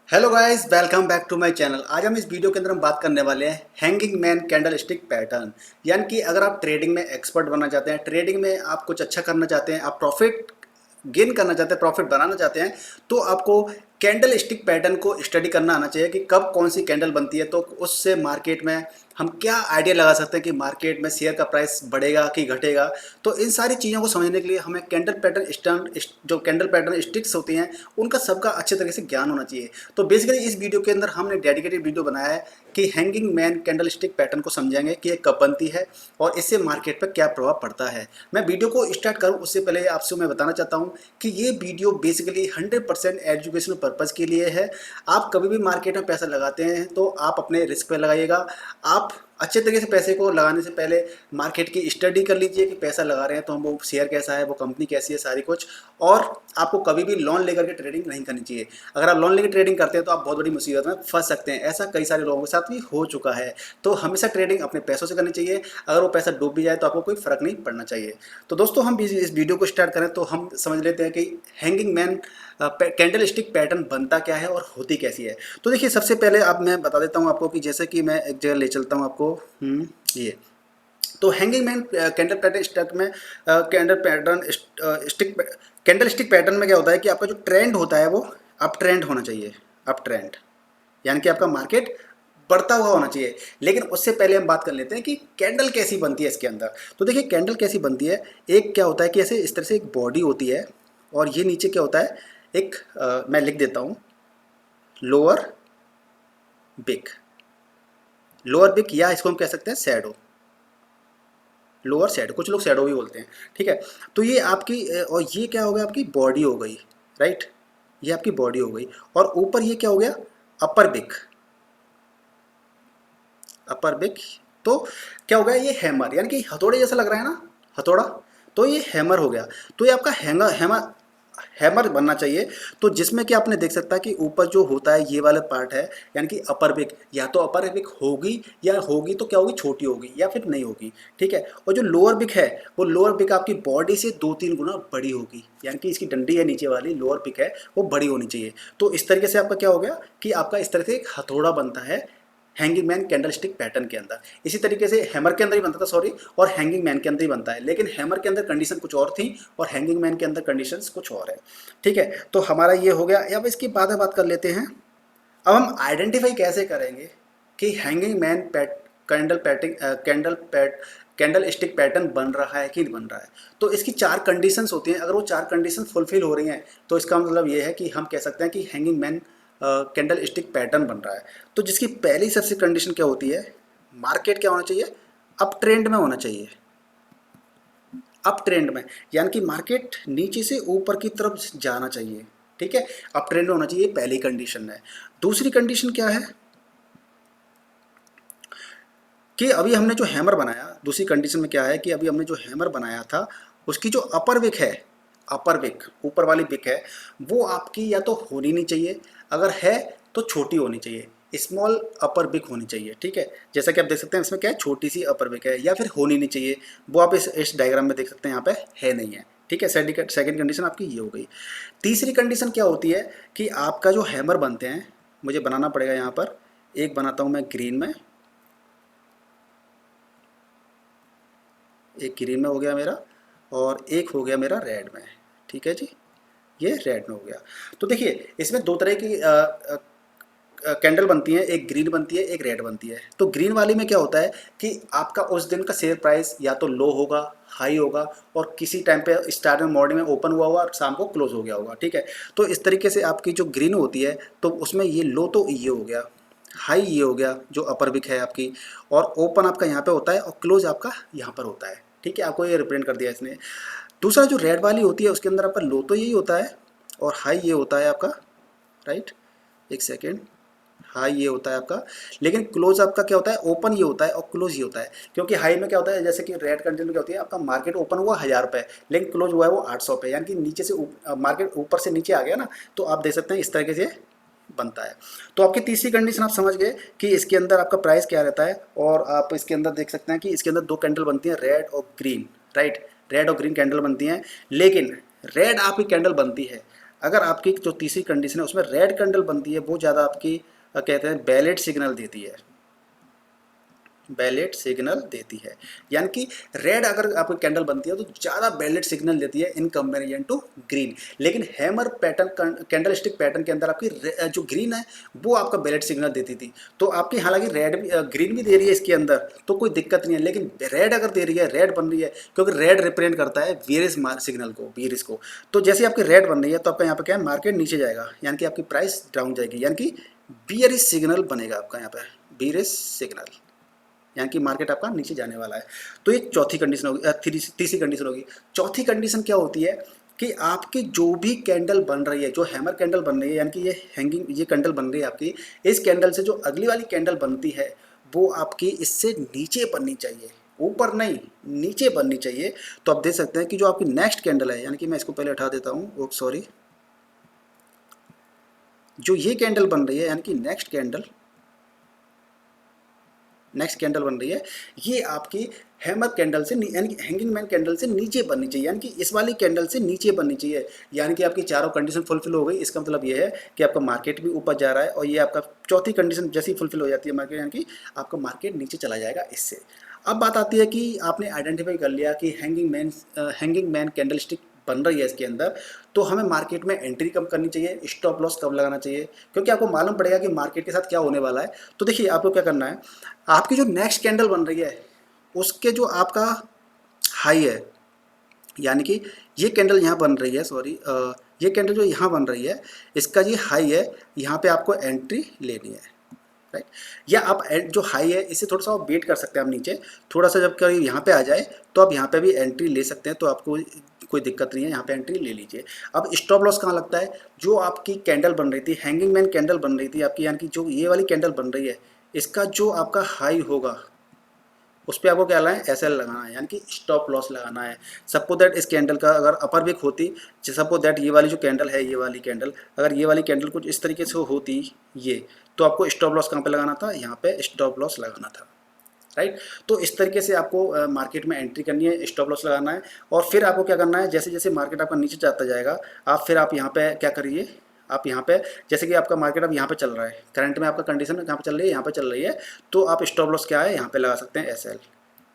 Hello guys, welcome back to my channel. आज हम इस वीडियो के अंदर हम बात करने वाले हैं hanging man candle stick pattern. यानी कि अगर आप ट्रेडिंग में एक्सपर्ट बनना चाहते हैं, ट्रेडिंग में आप कुछ अच्छा करना चाहते हैं, आप प्रॉफिट गेन करना चाहते हैं, प्रॉफिट बनाना चाहते हैं, तो आपको कैंडल स्टिक पैटर्न को स्टडी करना आना चाहिए कि कब कौन सी कैंडल बनती है। तो उससे मार्केट में हम क्या आइडिया लगा सकते हैं कि मार्केट में शेयर का प्राइस बढ़ेगा कि घटेगा। तो इन सारी चीज़ों को समझने के लिए हमें कैंडल पैटर्न स्टैंड जो कैंडल पैटर्न स्टिक्स होती हैं उनका सबका अच्छे तरीके से ज्ञान होना चाहिए। तो बेसिकली इस वीडियो के अंदर हमने डेडिकेटेड वीडियो बनाया है कि hanging man candle stick pattern को समझेंगे कि ये कब बनती है और इससे मार्केट पर क्या प्रभाव पड़ता है। मैं वीडियो को स्टार्ट करूं उससे पहले आपसे मैं बताना चाहता हूं कि ये वीडियो बेसिकली 100% एजुकेशनल पर्पज़ के लिए है। आप कभी भी मार्केट में पैसा लगाते हैं तो आप अपने रिस्क पे लगाइएगा। आप अच्छे तरीके से पैसे को लगाने से पहले मार्केट की स्टडी कर लीजिए कि पैसा लगा रहे हैं तो हम वो शेयर कैसा है, वो कंपनी कैसी है, सारी कुछ। और आपको कभी भी लोन लेकर के ट्रेडिंग नहीं करनी चाहिए। अगर आप लोन लेकर ट्रेडिंग करते हैं तो आप बहुत बड़ी मुसीबत में फंस सकते हैं। ऐसा कई सारे लोगों के साथ भी हो चुका है। तो हमेशा ट्रेडिंग अपने पैसों से करनी चाहिए। अगर वो पैसा डूब भी जाए तो आपको कोई फ़र्क नहीं पड़ना चाहिए। तो दोस्तों, हम इस वीडियो को स्टार्ट करें तो हम समझ लेते हैं कि hanging man candle stick pattern बनता क्या है और होती कैसी है। तो देखिए, सबसे पहले आप मैं बता देता हूँ आपको कि जैसे कि मैं एक जगह ले चलता हूँ आपको। ये तो hanging man candle pattern stick में candle pattern stick candle stick pattern में क्या होता है कि आपका जो ट्रेंड होता है वो अप ट्रेंड होना चाहिए। अप ट्रेंड यानी कि आपका मार्केट बढ़ता हुआ होना चाहिए। लेकिन उससे पहले हम बात कर लेते हैं कि कैंडल कैसी बनती है इसके अंदर। तो देखिए, कैंडल कैसी बनती है। एक क्या होता है कि ऐसे इस तरह से एक बॉडी होती है और ये नीचे क्या होता है, एक मैं लिख देता हूँ, लोअर बिग। लोअर बिग या इसको हम कह सकते हैं शैडो, लोअर शैडो, कुछ लोग शैडो भी बोलते हैं। ठीक है। तो ये आपकी और ये क्या हो गया, आपकी बॉडी हो गई, राइट। ये आपकी बॉडी हो गई और ऊपर ये क्या हो गया, अपर बिग। अपर बिग। तो क्या हो गया, ये हैमर, यानी कि हथौड़े जैसा लग रहा है ना, हथौड़ा। तो ये हैमर हो गया। तो ये आपका हैंगर हैमर हैमर बनना चाहिए। तो जिसमें कि आपने देख सकता है कि ऊपर जो होता है ये वाला पार्ट है, यानी कि अपर बिग। या तो अपर बिग होगी, या होगी तो क्या होगी, छोटी होगी या फिर नहीं होगी। ठीक है। और जो लोअर बिग है वो लोअर बिग आपकी बॉडी से 2-3 गुना बड़ी होगी। यानी कि इसकी डंडी है नीचे वाली, लोअर बिग है, वो बड़ी होनी चाहिए। तो इस तरीके से आपका क्या हो गया कि आपका इस तरह से एक हथौड़ा बनता है hanging man candle stick pattern के अंदर। इसी तरीके से हैमर के अंदर ही बनता था, सॉरी, और हैंगिंग मैन के अंदर ही बनता है। लेकिन हैमर के अंदर कंडीशन कुछ और थी और हैंगिंग मैन के अंदर कंडीशंस कुछ और है। ठीक है। तो हमारा ये हो गया। अब इसकी बाद में बात कर लेते हैं। अब हम आइडेंटिफाई कैसे करेंगे कि hanging man candle pattern candle stick pattern बन रहा है कि नहीं बन रहा है। तो इसकी 4 कंडीशंस होती हैं। अगर वो 4 कंडीशन फुलफिल हो रही हैं तो इसका मतलब ये है कि हम कह सकते हैं कि hanging man candle stick pattern बन रहा है। तो जिसकी पहली सबसे कंडीशन क्या होती है, मार्केट क्या होना चाहिए, अप ट्रेंड में होना चाहिए। अप ट्रेंड में यानी कि मार्केट नीचे से ऊपर की तरफ जाना चाहिए। ठीक है। अप ट्रेंड में होना चाहिए, पहली कंडीशन है। दूसरी कंडीशन क्या है कि अभी हमने जो हैमर बनाया, दूसरी कंडीशन में क्या है कि अभी हमने जो हैमर बनाया था उसकी जो अपर विक है, अपर विक ऊपर वाली विक है, वो आपकी या तो होनी नहीं चाहिए, अगर है तो छोटी होनी चाहिए, स्मॉल अपर विक होनी चाहिए। ठीक है। जैसा कि आप देख सकते हैं इसमें क्या है, छोटी सी अपर विक है या फिर होनी नहीं चाहिए। वो आप इस डायग्राम में देख सकते हैं, यहाँ पे है नहीं है। ठीक है। सेकंड कंडीशन आपकी ये हो गई। तीसरी कंडीशन क्या होती है कि आपका जो हैमर बनते हैं, मुझे बनाना पड़ेगा यहाँ पर, एक बनाता हूँ मैं ग्रीन में, एक ग्रीन में हो गया मेरा और एक हो गया मेरा रेड में। ठीक है जी, ये रेड में हो गया। तो देखिए, इसमें 2 तरह की कैंडल बनती है, एक ग्रीन बनती है, एक रेड बनती है। तो ग्रीन वाली में क्या होता है कि आपका उस दिन का शेयर प्राइस या तो लो होगा, हाई होगा, और किसी टाइम पे स्टार्ट में मॉर्निंग में ओपन हुआ और शाम को क्लोज हो गया होगा। ठीक है। तो इस तरीके से आपकी जो ग्रीन होती है तो उसमें ये लो तो ये हो गया, हाई ये हो गया जो अपर विक है आपकी, और ओपन आपका यहाँ पे होता है और क्लोज आपका यहाँ पर होता है। ठीक है। आपको ये रिप्रेजेंट कर दिया इसने। दूसरा जो रेड वाली होती है उसके अंदर आपका लो तो यही होता है और हाई ये होता है आपका, राइट। एक सेकेंड, हाई ये होता है आपका, लेकिन क्लोज आपका क्या होता है, ओपन ये होता है और क्लोज ये होता है। क्योंकि हाई में क्या होता है, जैसे कि रेड कंडीशन में क्या होती है, आपका मार्केट ओपन हुआ 1000 रुपये, लेकिन क्लोज हुआ है वो 800 पे, यानी कि नीचे से मार्केट ऊपर से नीचे आ गया ना। तो आप देख सकते हैं इस तरीके से बनता है। तो आपकी तीसरी कंडीशन आप समझ गए कि इसके अंदर आपका प्राइस क्या रहता है। और आप इसके अंदर देख सकते हैं कि इसके अंदर 2 कैंडल बनती हैं, रेड और ग्रीन, राइट। रेड और ग्रीन कैंडल बनती हैं। लेकिन रेड आपकी कैंडल बनती है अगर आपकी जो तीसरी कंडीशन है उसमें रेड कैंडल बनती है, वो ज़्यादा आपकी कहते हैं बैलेट सिग्नल देती है, बैलेट सिग्नल देती है। यानी कि रेड अगर आपकी कैंडल बनती है तो ज़्यादा बैलेट सिग्नल देती है इन कंपेरिजन टू ग्रीन। लेकिन hammer pattern candle stick pattern के अंदर आपकी जो ग्रीन है वो आपका बैलेट सिग्नल देती थी। तो आपकी हालांकि रेड भी ग्रीन भी दे रही है इसके अंदर तो कोई दिक्कत नहीं है, लेकिन रेड अगर दे रही है, रेड बन रही है, क्योंकि रेड रिप्रेजेंट करता है बेयरिश सिग्नल को, बेयरिश को। तो जैसे आपकी रेड बन रही है तो आपका यहाँ पे क्या है, मार्केट नीचे जाएगा, यानी कि आपकी प्राइस डाउन जाएगी, यानी कि बेयरिश सिग्नल बनेगा आपका यहाँ पे, बेयरिश सिग्नल, यानी कि मार्केट आपका नीचे जाने वाला है। तो ये चौथी कंडीशन होगी, तीसरी कंडीशन होगी। चौथी कंडीशन क्या होती है कि आपकी जो भी कैंडल बन रही है, जो हैमर कैंडल बन रही है, यानी कि ये हैंगिंग ये कैंडल बन रही है आपकी, इस कैंडल से जो अगली वाली कैंडल बनती है वो आपकी इससे नीचे बननी चाहिए, ऊपर नहीं, नीचे बननी चाहिए। तो आप देख सकते हैं कि जो आपकी नेक्स्ट कैंडल है, यानी कि मैं इसको पहले हटा देता हूँ, सॉरी, जो ये कैंडल बन रही है, यानी कि नेक्स्ट कैंडल बन रही है, ये आपकी हैमर कैंडल से यानी कि हैंगिंग मैन कैंडल से नीचे बननी चाहिए, यानी कि इस वाली कैंडल से नीचे बननी चाहिए। यानी कि आपकी चारों कंडीशन फुलफिल हो गई। इसका मतलब ये है कि आपका मार्केट भी ऊपर जा रहा है, और ये आपका चौथी कंडीशन जैसी फुलफिल हो जाती है मार्केट, यानी कि आपका मार्केट नीचे चला जाएगा इससे। अब बात आती है कि आपने आइडेंटिफाई कर लिया कि हैंगिंग मैन कैंडल स्टिक बन रही है इसके अंदर, तो हमें मार्केट में एंट्री कब करनी चाहिए, स्टॉप लॉस कब लगाना चाहिए, क्योंकि आपको मालूम पड़ेगा कि मार्केट के साथ क्या होने वाला है। तो देखिए आपको क्या करना है, आपकी जो नेक्स्ट कैंडल बन रही है उसके जो आपका हाई है, यानी कि ये कैंडल यहाँ बन रही है, सॉरी, ये कैंडल जो यहाँ बन रही है इसका ये हाई है, यहाँ पे आपको एंट्री लेनी है, राइट। या आप जो हाई है इसे थोड़ा सा आप वेट कर सकते हैं, आप नीचे थोड़ा सा जब कभी यहाँ पे आ जाए तो आप यहाँ पे भी एंट्री ले सकते हैं, तो आपको कोई दिक्कत नहीं है, यहाँ पे एंट्री ले लीजिए। अब स्टॉप लॉस कहाँ लगता है, जो आपकी कैंडल बन रही थी, हैंगिंग मैन कैंडल बन रही थी आपकी, यानी कि जो ये वाली कैंडल बन रही है इसका जो आपका हाई होगा उस पर आपको क्या लगाना है, SL लगाना है, यानी कि स्टॉप लॉस लगाना है। सपोज दैट इस कैंडल का अगर अपर विक होती, सपोज दैट ये वाली जो कैंडल है, ये वाली कैंडल, अगर ये वाली कैंडल कुछ इस तरीके से होती ये, तो आपको स्टॉप लॉस कहाँ पे लगाना था, यहाँ पे स्टॉप लॉस लगाना था, राइट। तो इस तरीके से आपको मार्केट में एंट्री करनी है, स्टॉप लॉस लगाना है, और फिर आपको क्या करना है, जैसे जैसे मार्केट आपका नीचे जाता जाएगा आप यहाँ पे क्या करिए, आप यहाँ पे जैसे कि आपका मार्केट अब यहाँ पे चल रहा है, करंट में आपका कंडीशन कहाँ पे चल रही है, यहाँ पे चल रही है, तो आप स्टॉप लॉस क्या है यहाँ पे लगा सकते हैं, SL।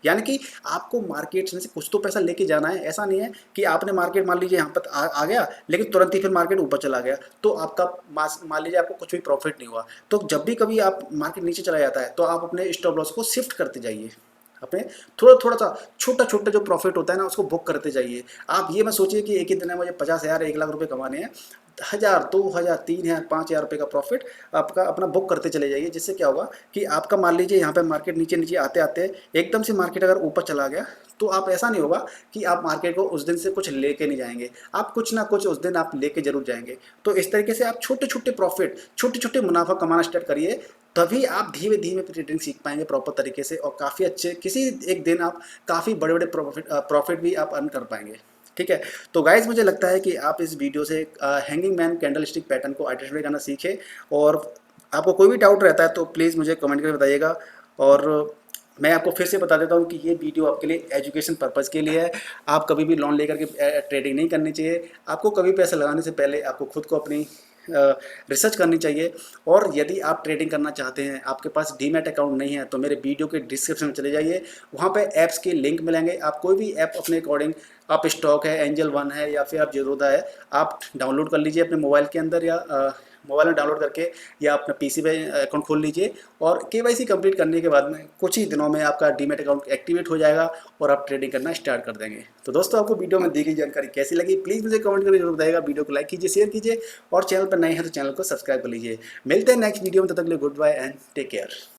यानी कि आपको मार्केट में से कुछ तो पैसा लेके जाना है। ऐसा नहीं है कि आपने मार्केट मान लीजिए यहाँ पर आ गया, लेकिन तुरंत ही फिर मार्केट ऊपर चला गया, तो आपका मान लीजिए आपको कुछ भी प्रॉफिट नहीं हुआ। तो जब भी कभी आप मार्केट नीचे चला जाता है तो आप अपने स्टॉप लॉस को शिफ्ट करते जाइए, अपने थोड़ा थोड़ा सा छोटा छोटा जो प्रॉफिट होता है ना उसको बुक करते जाइए। आप ये मत सोचिए कि एक ही दिन में मुझे 50,000 1 लाख रुपए कमाने हैं, 1,000 2,000 3,000 5,000 रुपये का प्रॉफिट आपका अपना बुक करते चले जाइए। जिससे क्या होगा कि आपका मान लीजिए यहाँ पे मार्केट नीचे नीचे आते आते एकदम से मार्केट अगर ऊपर चला गया तो आप ऐसा नहीं होगा कि आप मार्केट को उस दिन से कुछ लेके नहीं जाएंगे, आप कुछ ना कुछ उस दिन आप लेके जरूर जाएंगे। तो इस तरीके से आप छोटे छोटे प्रॉफिट, छोटे छोटे मुनाफा कमाना स्टार्ट करिए, तभी आप धीरे धीरे ट्रेडिंग सीख पाएंगे प्रॉपर तरीके से, और काफ़ी अच्छे किसी एक दिन आप काफ़ी बड़े बड़े प्रॉफिट भी आप अर्न कर पाएंगे। ठीक है, तो गाइज मुझे लगता है कि आप इस वीडियो से hanging man candle stick pattern को आइडेंटिफाई करना सीखें, और आपको कोई भी डाउट रहता है तो प्लीज़ मुझे कमेंट करके बताइएगा। और मैं आपको फिर से बता देता हूँ कि ये वीडियो आपके लिए एजुकेशन पर्पज़ के लिए है। आप कभी भी लोन लेकर के ट्रेडिंग नहीं करनी चाहिए। आपको कभी पैसे लगाने से पहले आपको खुद को अपनी रिसर्च करनी चाहिए। और यदि आप ट्रेडिंग करना चाहते हैं, आपके पास डीमैट अकाउंट नहीं है, तो मेरे वीडियो के डिस्क्रिप्शन में चले जाइए, वहाँ पे ऐप्स के लिंक मिलेंगे। आप कोई भी ऐप अपने अकॉर्डिंग, आप स्टॉक है, एंजल वन है, या फिर आप जीरोधा है, आप डाउनलोड कर लीजिए अपने मोबाइल के अंदर, या मोबाइल में डाउनलोड करके या अपना PC पे अकाउंट खोल लीजिए। और KYC कंप्लीट करने के बाद में कुछ ही दिनों में आपका डीमैट अकाउंट एक्टिवेट हो जाएगा और आप ट्रेडिंग करना स्टार्ट कर देंगे। तो दोस्तों, आपको वीडियो में दी गई जानकारी कैसी लगी प्लीज़ मुझे कमेंट करके जरूर बताइएगा। वीडियो को लाइक कीजिए, शेयर कीजिए, और चैनल पर नए हैं तो चैनल को सब्सक्राइब कर लीजिए। मिलते हैं नेक्स्ट वीडियो में, तब तक के लिए goodbye and take care.